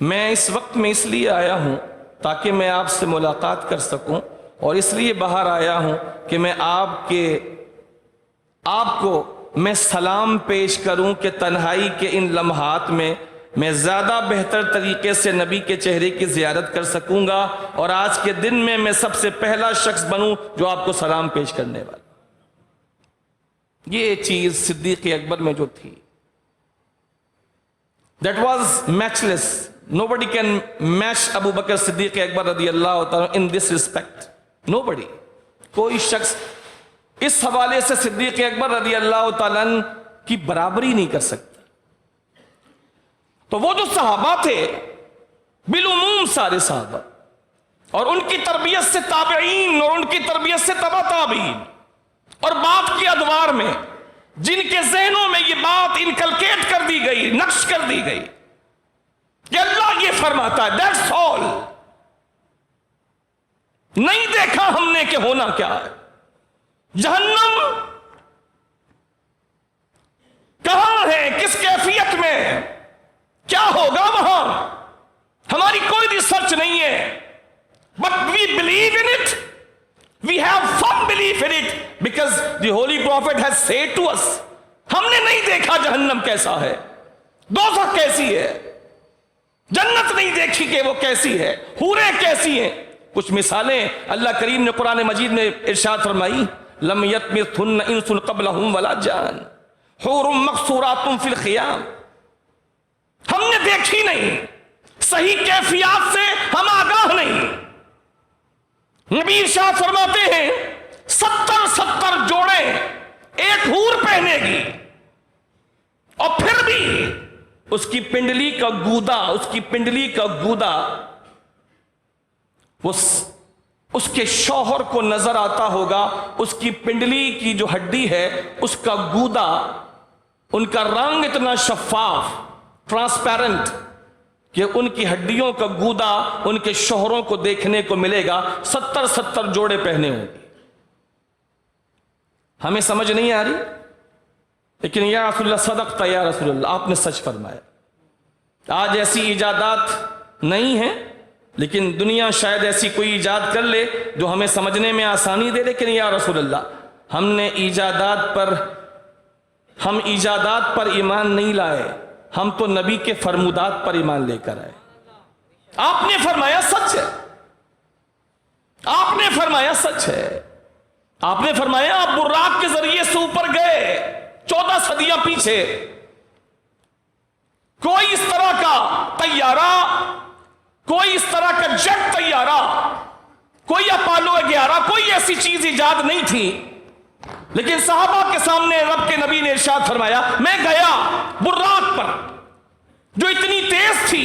میں اس وقت میں اس لیے آیا ہوں تاکہ میں آپ سے ملاقات کر سکوں، اور اس لیے باہر آیا ہوں کہ میں آپ کو میں سلام پیش کروں کہ تنہائی کے ان لمحات میں زیادہ بہتر طریقے سے نبی کے چہرے کی زیارت کر سکوں گا، اور آج کے دن میں سب سے پہلا شخص بنوں جو آپ کو سلام پیش کرنے والا۔ یہ چیز صدیق اکبر میں جو تھی، that was matchless. Nobody can match Abu Bakr Siddiq Akbar رضی اللہ تعالیٰ in this respect. Nobody. کوئی شخص اس حوالے سے صدیق اکبر رضی اللہ تعالیٰ کی برابری نہیں کر سکتا۔ تو وہ جو صحابہ تھے، بالعموم سارے صحابہ، اور ان کی تربیت سے تابعین، اور ان کی تربیت سے تبع تابعین، اور بات کی ادوار میں جن کے ذہنوں میں یہ بات انکلکیٹ کر دی گئی، نقش کر دی گئی کہ اللہ یہ فرماتا ہے، that's all. نہیں دیکھا ہم نے کہ ہونا کیا ہے، جہنم کہاں ہے، کس کیفیت میں، کیا ہوگا وہاں، ہماری کوئی ریسرچ نہیں ہے، but we believe in it. We have firm belief in it because the Holy Prophet has said to us. ہم نے نہیں دیکھا جہنم کیسا ہے، دوزخ کیسی ہے، جنت نہیں دیکھی کہ وہ کیسی ہے، حوریں کیسی ہیں۔ کچھ مثالیں اللہ کریم نے قرآن مجید میں ارشاد فرمائی، لم یطمثہن انس قبلہم ولا جان حور مقصورات فی الخیام۔ ہم نے دیکھی نہیں، صحیح کیفیات سے ہم آگاہ نہیں۔ نبی ارشاد فرماتے ہیں 70 جوڑے ایک حور پہنے گی، اور پھر بھی اس کی پنڈلی کا گودا اس کے شوہر کو نظر آتا ہوگا۔ اس کی پنڈلی کی جو ہڈی ہے، اس کا گودا، ان کا رنگ اتنا شفاف، ٹرانسپیرنٹ، کہ ان کی ہڈیوں کا گودا ان کے شوہروں کو دیکھنے کو ملے گا۔ 70 جوڑے پہنے ہوں گے۔ ہمیں سمجھ نہیں آ رہی، لیکن یا رسول اللہ صدقت، یا رسول اللہ آپ نے سچ فرمایا۔ آج ایسی ایجادات نہیں ہیں، لیکن دنیا شاید ایسی کوئی ایجاد کر لے جو ہمیں سمجھنے میں آسانی دے، لیکن یا رسول اللہ ہم ایجادات پر ایمان نہیں لائے، ہم تو نبی کے فرمودات پر ایمان لے کر آئے۔ آپ نے فرمایا سچ ہے، آپ نے فرمایا سچ ہے، آپ نے فرمایا آپ براق کے ذریعے سے اوپر گئے 14 صدیاں پیچھے۔ کوئی اس طرح کا طیارہ، کوئی اس طرح کا جیٹ طیارہ، کوئی اپولو 11، کوئی ایسی چیز ایجاد نہیں تھی، لیکن صحابہ کے سامنے رب کے نبی نے ارشاد فرمایا، میں گیا براق پر جو اتنی تیز تھی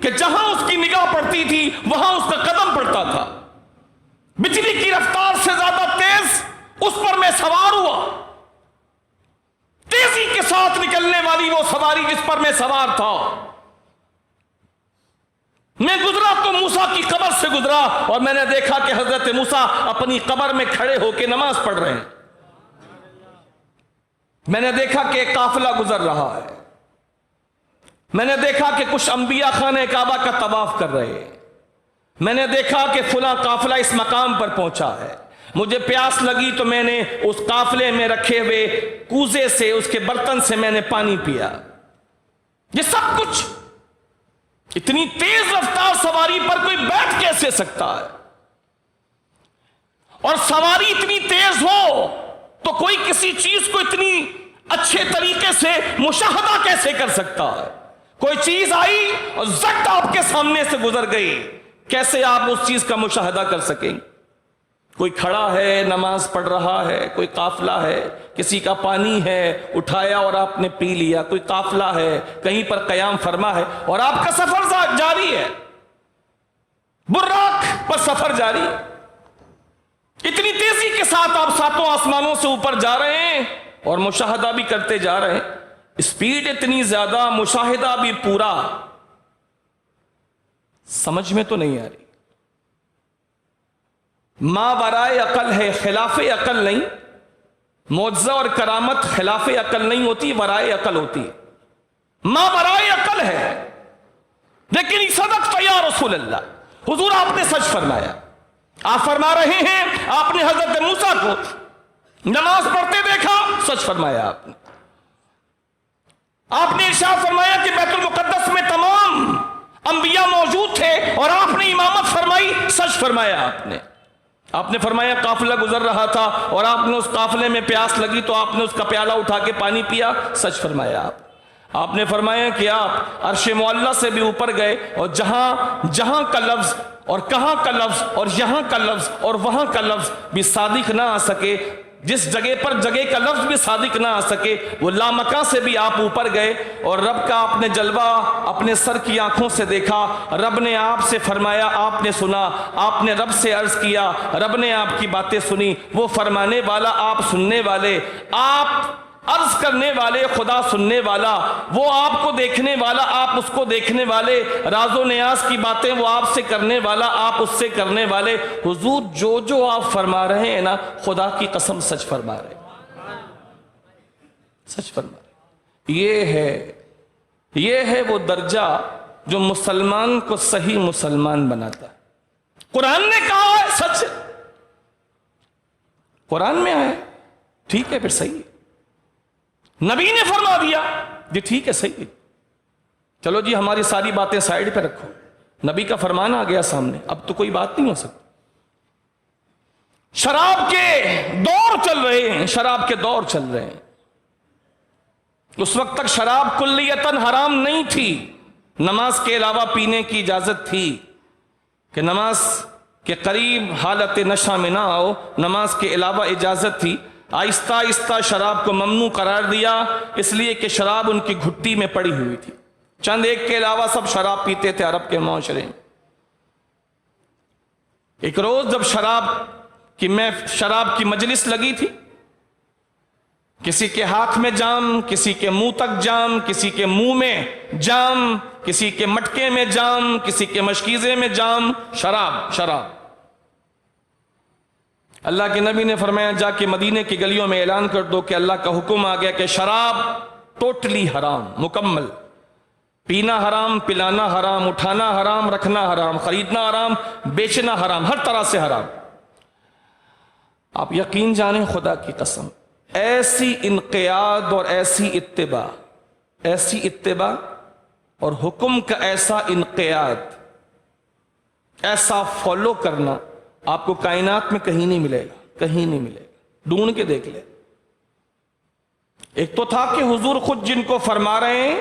کہ جہاں اس کی نگاہ پڑتی تھی وہاں اس کا قدم پڑتا تھا، بجلی کی رفتار سے زیادہ تیز اس پر میں سوار ہوا، تیزی کے ساتھ نکلنے والی وہ سواری جس پر میں سوار تھا۔ میں گزرا تو موسیٰ کی قبر سے گزرا، اور میں نے دیکھا کہ حضرت موسیٰ اپنی قبر میں کھڑے ہو کے نماز پڑھ رہے ہیں۔ میں نے دیکھا کہ ایک قافلہ گزر رہا ہے، میں نے دیکھا کہ کچھ انبیاء خانہ کعبہ کا طواف کر رہے ہیں، میں نے دیکھا کہ فلاں قافلہ اس مقام پر پہنچا ہے۔ مجھے پیاس لگی تو میں نے اس قافلے میں رکھے ہوئے کوزے سے، اس کے برتن سے میں نے پانی پیا۔ یہ سب کچھ اتنی تیز رفتار سواری پر کوئی بیٹھ کیسے سکتا ہے؟ اور سواری اتنی تیز ہو تو کوئی کسی چیز کو اتنی اچھے طریقے سے مشاہدہ کیسے کر سکتا ہے؟ کوئی چیز آئی اور زٹ آپ کے سامنے سے گزر گئی، کیسے آپ اس چیز کا مشاہدہ کر سکیں؟ کوئی کھڑا ہے نماز پڑھ رہا ہے، کوئی قافلہ ہے، کسی کا پانی ہے اٹھایا اور آپ نے پی لیا، کوئی قافلہ ہے کہیں پر قیام فرما ہے اور آپ کا سفر جاری ہے، براق پر سفر جاری، اتنی تیزی کے ساتھ آپ 7 آسمانوں سے اوپر جا رہے ہیں اور مشاہدہ بھی کرتے جا رہے ہیں۔ اسپیڈ اتنی زیادہ، مشاہدہ بھی پورا، سمجھ میں تو نہیں آ رہی۔ ما برائے عقل ہے، خلاف عقل نہیں۔ معجزہ اور کرامت خلاف عقل نہیں ہوتی، برائے عقل ہوتی ہے۔ ما برائے عقل ہے، لیکن صدقت یا رسول اللہ، حضور آپ نے سچ فرمایا۔ آپ فرما رہے ہیں آپ نے حضرت موسیٰ کو نماز پڑھتے دیکھا، سچ فرمایا آپ نے۔ آپ نے ارشاد فرمایا کہ بیت المقدس میں تمام انبیاء موجود تھے اور آپ نے امامت فرمائی، سچ فرمایا آپ نے۔ آپ نے فرمایا قافلہ گزر رہا تھا اور آپ نے اس قافلے میں پیاس لگی تو آپ نے اس کا پیالہ اٹھا کے پانی پیا، سچ فرمایا آپ نے فرمایا کہ آپ عرش معلیٰ سے بھی اوپر گئے اور جہاں کا لفظ اور کہاں کا لفظ اور یہاں کا لفظ اور وہاں کا لفظ بھی صادق نہ آ سکے، جس جگہ پر جگہ کا لفظ بھی صادق نہ آ سکے، وہ لامکاں سے بھی آپ اوپر گئے اور رب کا آپ نے جلوہ اپنے سر کی آنکھوں سے دیکھا۔ رب نے آپ سے فرمایا، آپ نے سنا، آپ نے رب سے عرض کیا، رب نے آپ کی باتیں سنی۔ وہ فرمانے والا، آپ سننے والے، آپ عرض کرنے والے، خدا سننے والا، وہ آپ کو دیکھنے والا، آپ اس کو دیکھنے والے، راز و نیاز کی باتیں وہ آپ سے کرنے والا، آپ اس سے کرنے والے۔ حضور جو آپ فرما رہے ہیں نا، خدا کی قسم سچ فرما رہے ہیں، سچ فرما رہے۔ یہ ہے وہ درجہ جو مسلمان کو صحیح مسلمان بناتا ہے۔ قرآن نے کہا ہے، سچ ہے، قرآن میں آیا، ٹھیک ہے، پھر صحیح ہے۔ نبی نے فرما دیا، جی ٹھیک ہے، صحیح ہے، چلو جی ہماری ساری باتیں سائیڈ پہ رکھو، نبی کا فرمان آ گیا سامنے، اب تو کوئی بات نہیں ہو سکتی۔ شراب کے دور چل رہے ہیں، شراب کے دور چل رہے ہیں۔ اس وقت تک شراب کلیتاً حرام نہیں تھی، نماز کے علاوہ پینے کی اجازت تھی کہ نماز کے قریب حالت نشہ میں نہ آؤ، نماز کے علاوہ اجازت تھی۔ آہستہ آہستہ شراب کو ممنوع قرار دیا، اس لیے کہ شراب ان کی گھٹی میں پڑی ہوئی تھی، چند ایک کے علاوہ سب شراب پیتے تھے عرب کے معاشرے میں۔ ایک روز جب شراب کی مجلس لگی تھی، کسی کے ہاتھ میں جام، کسی کے منہ تک جام، کسی کے منہ میں جام، کسی کے مٹکے میں جام، کسی کے مشکیزے میں جام، شراب۔ اللہ کے نبی نے فرمایا جا کے مدینے کی گلیوں میں اعلان کر دو کہ اللہ کا حکم آ گیا کہ شراب ٹوٹلی حرام، مکمل، پینا حرام، پلانا حرام، اٹھانا حرام، رکھنا حرام، خریدنا حرام، بیچنا حرام، ہر طرح سے حرام۔ آپ یقین جانیں خدا کی قسم، ایسی انقیاد اور ایسی اتباع اور حکم کا ایسا انقیاد، ایسا فالو کرنا آپ کو کائنات میں کہیں نہیں ملے گا، کہیں نہیں ملے گا، ڈھونڈ کے دیکھ لے۔ ایک تو تھا کہ حضور خود جن کو فرما رہے ہیں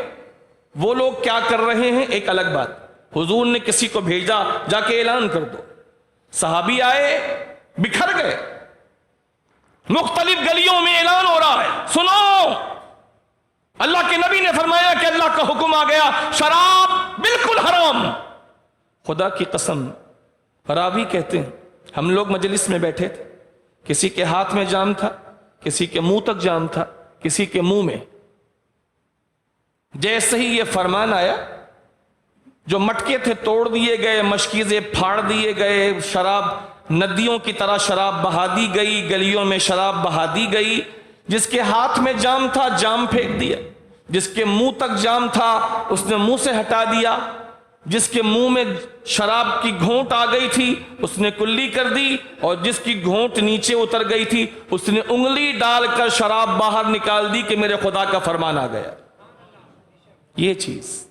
وہ لوگ کیا کر رہے ہیں، ایک الگ بات۔ حضور نے کسی کو بھیجا جا کے اعلان کر دو، صحابی آئے، بکھر گئے، مختلف گلیوں میں اعلان ہو رہا ہے، سنو، اللہ کے نبی نے فرمایا کہ اللہ کا حکم آ گیا، شراب بالکل حرام۔ خدا کی قسم، راوی کہتے ہیں ہم لوگ مجلس میں بیٹھے تھے، کسی کے ہاتھ میں جام تھا، کسی کے منہ تک جام تھا، کسی کے منہ میں۔ جیسے ہی یہ فرمان آیا، جو مٹکے تھے توڑ دیے گئے، مشکیزیں پھاڑ دیے گئے، شراب ندیوں کی طرح شراب بہا دی گئی، گلیوں میں شراب بہا دی گئی۔ جس کے ہاتھ میں جام تھا جام پھینک دیا، جس کے منہ تک جام تھا اس نے منہ سے ہٹا دیا، جس کے منہ میں شراب کی گھونٹ آ گئی تھی اس نے کلی کر دی، اور جس کی گھونٹ نیچے اتر گئی تھی اس نے انگلی ڈال کر شراب باہر نکال دی کہ میرے خدا کا فرمان آ گیا۔ یہ چیز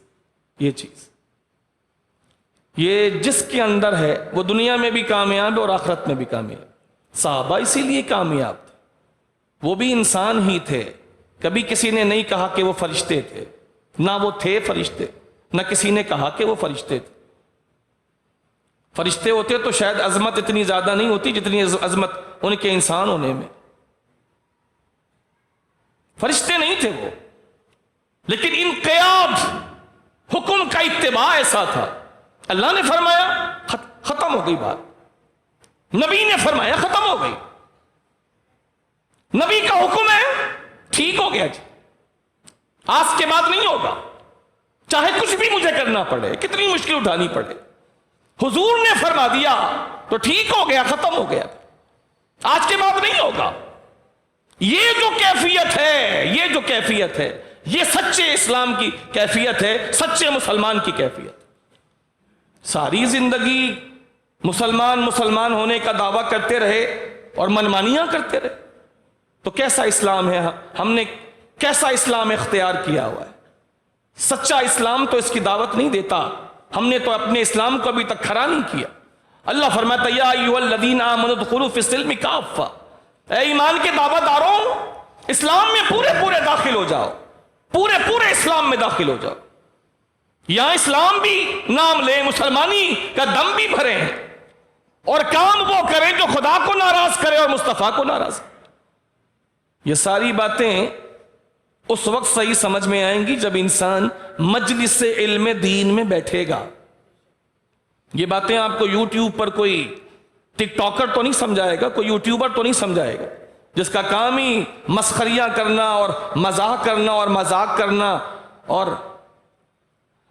یہ جس کے اندر ہے وہ دنیا میں بھی کامیاب ہے اور آخرت میں بھی کامیاب۔ صحابہ اسی لیے کامیاب تھے، وہ بھی انسان ہی تھے، کبھی کسی نے نہیں کہا کہ وہ فرشتے تھے، نہ وہ تھے فرشتے، نہ کسی نے کہا کہ وہ فرشتے تھے۔ فرشتے ہوتے تو شاید عظمت اتنی زیادہ نہیں ہوتی جتنی عظمت ان کے انسان ہونے میں۔ فرشتے نہیں تھے وہ، لیکن انقیاد، حکم کا اتباع ایسا تھا۔ اللہ نے فرمایا ختم ہو گئی بات، نبی نے فرمایا ختم ہو گئی، نبی کا حکم ہے ٹھیک ہو گیا جی، آج کے بعد نہیں ہوگا، چاہے کچھ بھی مجھے کرنا پڑے، کتنی مشکل اٹھانی پڑے، حضور نے فرما دیا تو ٹھیک ہو گیا، ختم ہو گیا، آج کے بعد نہیں ہوگا۔ یہ جو کیفیت ہے یہ سچے اسلام کی کیفیت ہے، سچے مسلمان کی کیفیت۔ ساری زندگی مسلمان مسلمان ہونے کا دعویٰ کرتے رہے اور منمانیاں کرتے رہے، تو کیسا اسلام ہے؟ ہم نے کیسا اسلام اختیار کیا ہوا ہے؟ سچا اسلام تو اس کی دعوت نہیں دیتا. ہم نے تو اپنے اسلام کو ابھی تک کھڑا نہیں کیا. اللہ فرماتا یا ایھا الذین آمنوا ادخلوا فی السلم کافہ، اے ایمان کے دعوت داروں اسلام میں پورے داخل ہو جاؤ، پورے اسلام میں داخل ہو جاؤ. یہاں اسلام بھی نام لیں، مسلمانی کا دم بھی بھریں اور کام وہ کریں جو خدا کو ناراض کرے اور مصطفیٰ کو ناراض کرے. یہ ساری باتیں اس وقت صحیح سمجھ میں آئیں گی جب انسان مجلس علم دین میں بیٹھے گا. یہ باتیں آپ کو یوٹیوب پر کوئی ٹک ٹاکر تو نہیں سمجھائے گا، کوئی یوٹیوبر تو نہیں سمجھائے گا جس کا کام ہی مسخریاں کرنا اور مزاح کرنا اور مذاق کرنا اور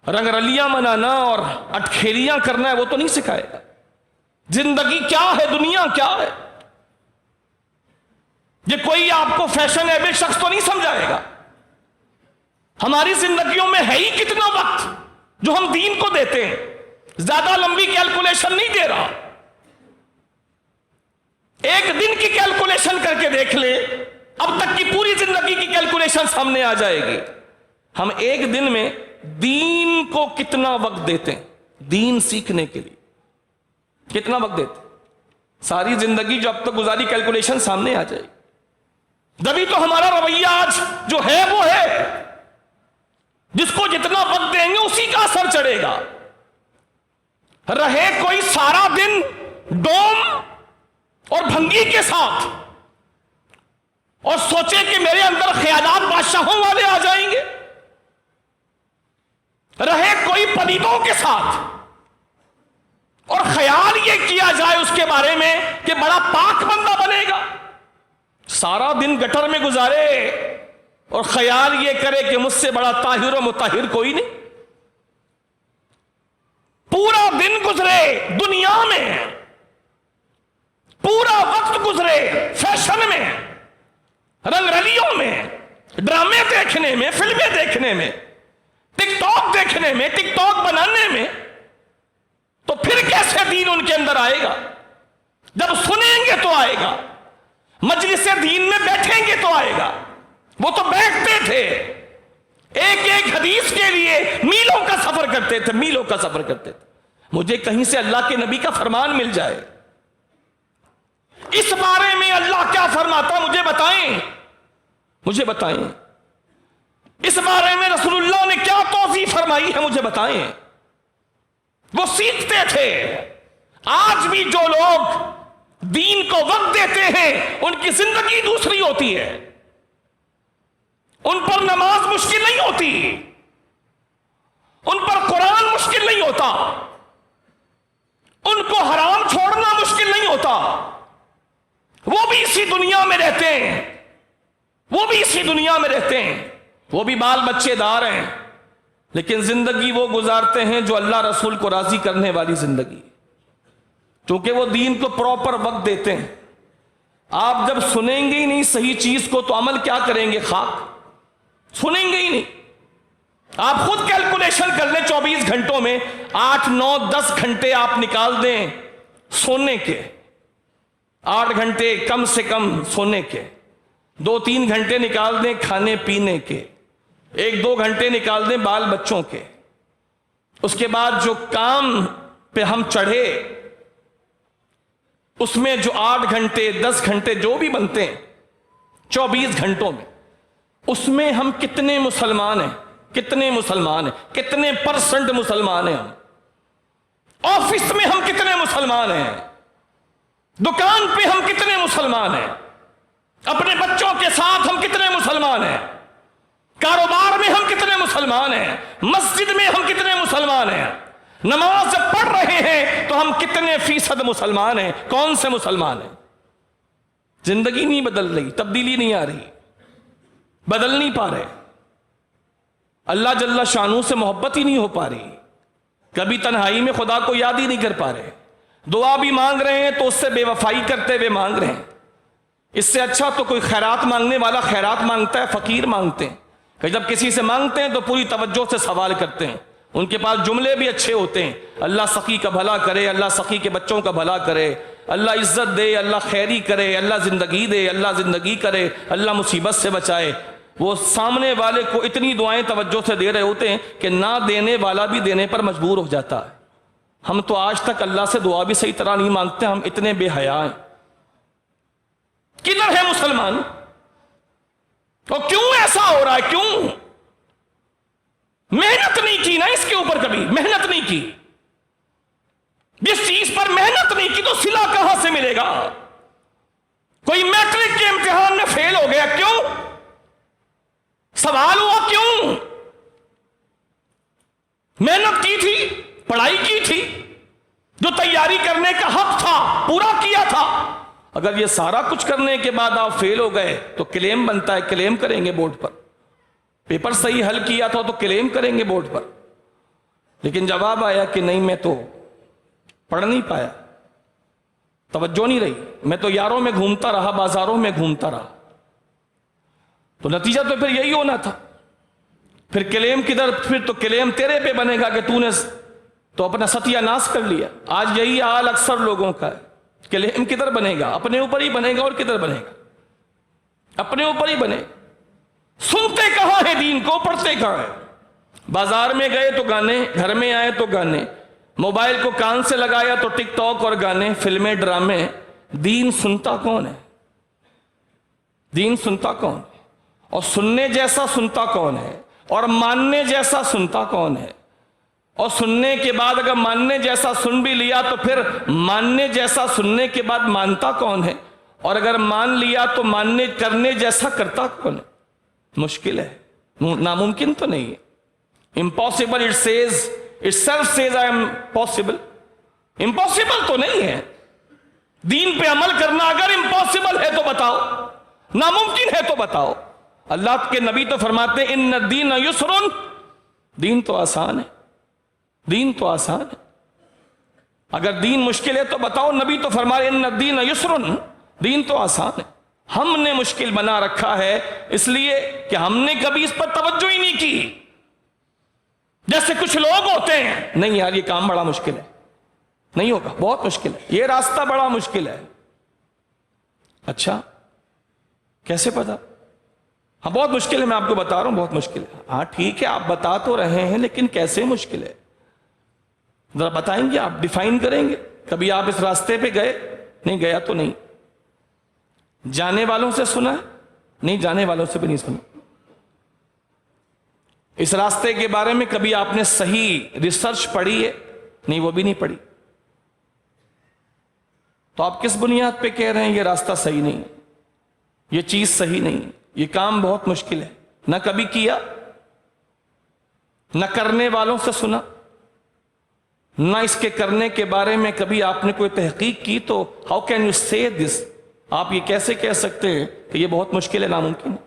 رنگ رلیاں منانا اور اٹکھیلیاں کرنا ہے. وہ تو نہیں سکھائے گا. زندگی کیا ہے، دنیا کیا ہے، یہ کوئی آپ کو فیشنیبل شخص تو نہیں سمجھائے گا. ہماری زندگیوں میں ہے ہی کتنا وقت جو ہم دین کو دیتے ہیں. زیادہ لمبی کیلکولیشن نہیں دے رہا، ایک دن کی کیلکولیشن کر کے دیکھ لے، اب تک کی پوری زندگی کی کیلکولیشن سامنے آ جائے گی. ہم ایک دن میں دین کو کتنا وقت دیتے ہیں، دین سیکھنے کے لیے کتنا وقت دیتے ہیں. ساری زندگی جو اب تک گزاری کیلکولیشن سامنے آ جائے گی. جبھی تو ہمارا رویہ آج جو ہے وہ ہے، جس کو جتنا وقت دیں گے اسی کا اثر چڑھے گا. رہے کوئی سارا دن ڈوم اور بھنگی کے ساتھ اور سوچے کہ میرے اندر خیالات بادشاہوں والے آ جائیں گے، رہے کوئی پلیتوں کے ساتھ اور خیال یہ کیا جائے اس کے بارے میں کہ بڑا پاک بندہ بنے گا، سارا دن گٹر میں گزارے اور خیال یہ کرے کہ مجھ سے بڑا طاہر و مطہر کوئی نہیں. پورا دن گزرے دنیا میں، پورا وقت گزرے فیشن میں، رنگ رلیوں میں، ڈرامے دیکھنے میں، فلمیں دیکھنے میں، ٹک ٹاک دیکھنے میں، ٹک ٹاک بنانے میں، تو پھر کیسے دین ان کے اندر آئے گا؟ جب سنیں گے تو آئے گا، مجلس دین میں بیٹھیں گے تو آئے گا. وہ تو بیٹھتے تھے، ایک حدیث کے لیے میلوں کا سفر کرتے تھے، میلوں کا سفر کرتے تھے. مجھے کہیں سے اللہ کے نبی کا فرمان مل جائے، اس بارے میں اللہ کیا فرماتا مجھے بتائیں، مجھے بتائیں. اس بارے میں رسول اللہ نے کیا توصیف فرمائی ہے مجھے بتائیں. وہ سیکھتے تھے. آج بھی جو لوگ دین کو وقت دیتے ہیں ان کی زندگی دوسری ہوتی ہے. ان پر نماز مشکل نہیں ہوتی، ان پر قرآن مشکل نہیں ہوتا، ان کو حرام چھوڑنا مشکل نہیں ہوتا. وہ بھی اسی دنیا میں رہتے ہیں، وہ بھی اسی دنیا میں رہتے ہیں، وہ بھی بال بچے دار ہیں، لیکن زندگی وہ گزارتے ہیں جو اللہ رسول کو راضی کرنے والی زندگی، کیونکہ وہ دین کو پراپر وقت دیتے ہیں. آپ جب سنیں گے ہی نہیں صحیح چیز کو تو عمل کیا کریں گے؟ خاک. سنیں گے ہی نہیں. آپ خود کیلکولیشن کر لیں، 24 گھنٹوں میں 8 9 10 گھنٹے آپ نکال دیں سونے کے، 8 گھنٹے کم سے کم سونے کے، 2-3 گھنٹے نکال دیں کھانے پینے کے، 1-2 گھنٹے نکال دیں بال بچوں کے. اس کے بعد جو کام پہ ہم چڑھے اس میں جو 8 گھنٹے 10 گھنٹے جو بھی بنتے ہیں 24 گھنٹوں میں، اس میں ہم کتنے مسلمان ہیں، کتنے مسلمان ہیں، کتنے پرسنٹ مسلمان ہیں. ہم آفس میں ہم کتنے مسلمان ہیں، دکان پہ ہم کتنے مسلمان ہیں، اپنے بچوں کے ساتھ ہم کتنے مسلمان ہیں، کاروبار میں ہم کتنے مسلمان ہیں، مسجد میں ہم کتنے مسلمان ہیں، نماز جب پڑھ رہے ہیں تو ہم کتنے فیصد مسلمان ہیں، کون سے مسلمان ہیں. زندگی نہیں بدل رہی، تبدیلی نہیں آ رہی، بدل نہیں پا رہے. اللہ جل شانہ سے محبت ہی نہیں ہو پا رہی. کبھی تنہائی میں خدا کو یاد ہی نہیں کر پا رہے. دعا بھی مانگ رہے ہیں تو اس سے بے وفائی کرتے ہوئے مانگ رہے ہیں. اس سے اچھا تو کوئی خیرات مانگنے والا خیرات مانگتا ہے، فقیر مانگتے ہیں کہ جب کسی سے مانگتے ہیں تو پوری توجہ سے سوال کرتے ہیں ان کے پاس جملے بھی اچھے ہوتے ہیں، اللہ سخی کا بھلا کرے، اللہ سخی کے بچوں کا بھلا کرے، اللہ عزت دے، اللہ خیری کرے، اللہ زندگی دے، اللہ زندگی کرے، اللہ مصیبت سے بچائے۔ وہ سامنے والے کو اتنی دعائیں توجہ سے دے رہے ہوتے ہیں کہ نہ دینے والا بھی دینے پر مجبور ہو جاتا ہے۔ ہم تو آج تک اللہ سے دعا بھی صحیح طرح نہیں مانگتے، ہم اتنے بے حیا ہیں۔ کدھر ہے مسلمان؟ اور کیوں ایسا ہو رہا ہے؟ کیوں محنت نہیں کی نا اس کے اوپر؟ کبھی محنت نہیں کی، جس چیز پر محنت نہیں کی تو صلہ کہاں سے ملے گا؟ کوئی میٹرک کے امتحان میں فیل ہو گیا، کیوں؟ سوال ہوا کیوں؟ محنت کی تھی، پڑھائی کی تھی، جو تیاری کرنے کا حق تھا پورا کیا تھا۔ اگر یہ سارا کچھ کرنے کے بعد آپ فیل ہو گئے تو کلیم بنتا ہے، کلیم کریں گے بورڈ پر۔ پیپر صحیح حل کیا تھا تو کلیم کریں گے بورڈ پر، لیکن جواب آیا کہ نہیں میں تو پڑھ نہیں پایا، توجہ نہیں رہی، میں تو یاروں میں گھومتا رہا، بازاروں میں گھومتا رہا۔ تو نتیجہ تو پھر یہی ہونا تھا۔ پھر کلیم کدھر؟ پھر تو کلیم تیرے پہ بنے گا کہ تو نے تو اپنا ستیہ ناش کر لیا۔ آج یہی حال اکثر لوگوں کا ہے، کلیم کدھر بنے گا؟ اپنے اوپر ہی بنے گا، اور کدھر بنے گا؟ اپنے اوپر ہی بنے گا۔ سنتے کہاں ہیں دین کو؟ پڑھتے کہاں ہیں؟ بازار میں گئے تو گانے، گھر میں آئے تو گانے، موبائل کو کان سے لگایا تو ٹک ٹاک اور گانے، فلمیں، ڈرامے۔ دین سنتا کون ہے؟ دین سنتا کون ہے؟ اور سننے جیسا سنتا کون ہے؟ اور ماننے جیسا سنتا کون ہے؟ اور سننے کے بعد اگر ماننے جیسا سن بھی لیا تو پھر ماننے جیسا سننے کے بعد مانتا کون ہے؟ اور اگر مان لیا تو ماننے کرنے جیسا کرتا کون ہے؟ مشکل ہے، ناممکن تو نہیں ہے۔ Impossible it says, it self says I am possible. Impossible تو نہیں ہے۔ دین پہ عمل کرنا اگر امپاسبل ہے تو بتاؤ، ناممکن ہے تو بتاؤ۔ اللہ کے نبی تو فرماتے ہیں ان الدین یسر، دین تو آسان ہے، دین تو آسان ہے۔ اگر دین مشکل ہے تو بتاؤ۔ نبی تو فرمائے ان الدین یسر، دین تو آسان ہے۔ ہم نے مشکل بنا رکھا ہے اس لیے کہ ہم نے کبھی اس پر توجہ ہی نہیں کی۔ جیسے کچھ لوگ ہوتے ہیں، نہیں یار یہ کام بڑا مشکل ہے، نہیں ہوگا، بہت مشکل ہے، یہ راستہ بڑا مشکل ہے۔ اچھا کیسے پتا؟ ہاں بہت مشکل ہے، میں آپ کو بتا رہا ہوں بہت مشکل ہے۔ ہاں ٹھیک ہے، آپ بتا تو رہے ہیں، لیکن کیسے مشکل ہے ذرا بتائیں گے؟ آپ ڈیفائن کریں گے؟ کبھی آپ اس راستے پہ گئے؟ نہیں گیا تو نہیں۔ جانے والوں سے سنا ہے؟ نہیں جانے والوں سے بھی نہیں سنا۔ اس راستے کے بارے میں کبھی آپ نے صحیح ریسرچ پڑھی ہے؟ نہیں وہ بھی نہیں پڑھی۔ تو آپ کس بنیاد پہ کہہ رہے ہیں یہ راستہ صحیح نہیں، یہ چیز صحیح نہیں، یہ کام بہت مشکل ہے؟ نہ کبھی کیا، نہ کرنے والوں سے سنا، نہ اس کے کرنے کے بارے میں کبھی آپ نے کوئی تحقیق کی، تو ہاؤ کین یو سے دس؟ آپ یہ کیسے کہہ سکتے ہیں کہ یہ بہت مشکل ہے، ناممکن ہے؟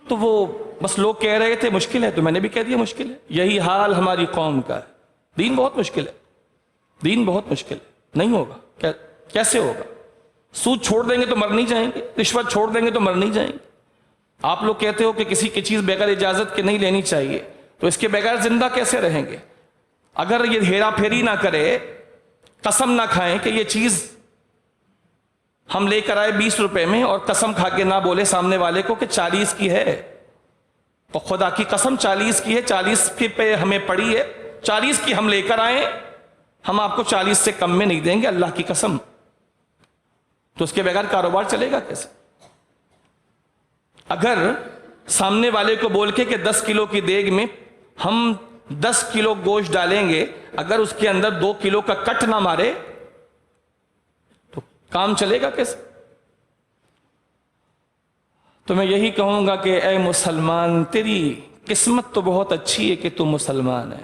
تو وہ بس لوگ کہہ رہے تھے مشکل ہے تو میں نے بھی کہہ دیا مشکل ہے۔ یہی حال ہماری قوم کا ہے۔ دین بہت مشکل ہے، دین بہت مشکل ہے، نہیں ہوگا۔ کیسے ہوگا؟ سود چھوڑ دیں گے تو مر نہیں جائیں گے، رشوت چھوڑ دیں گے تو مر نہیں جائیں گے۔ آپ لوگ کہتے ہو کہ کسی کی چیز بغیر اجازت کے نہیں لینی چاہیے، تو اس کے بغیر زندہ کیسے رہیں گے؟ اگر یہ ہیرا پھیری نہ کرے، قسم نہ کھائیں کہ یہ چیز ہم لے کر آئے 20 روپے میں، اور قسم کھا کے نہ بولے سامنے والے کو کہ 40 کی ہے، تو خدا کی قسم 40 کی ہے، 40 کی پہ ہمیں پڑی ہے، 40 کی ہم لے کر آئیں، ہم آپ کو 40 سے کم میں نہیں دیں گے، اللہ کی قسم، تو اس کے بغیر کاروبار چلے گا کیسے؟ اگر سامنے والے کو بول کے کہ 10 کلو کی دیگ میں ہم 10 کلو گوشت ڈالیں گے، اگر اس کے اندر 2 کلو کا کٹ نہ مارے تو کام چلے گا کیسے؟ تو میں یہی کہوں گا کہ اے مسلمان، تیری قسمت تو بہت اچھی ہے کہ تو مسلمان ہے،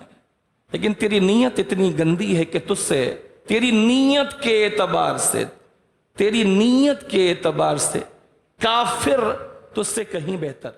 لیکن تیری نیت اتنی گندی ہے کہ تجھ سے، تیری نیت کے اعتبار سے، تیری نیت کے اعتبار سے کافر تجھ سے کہیں بہتر۔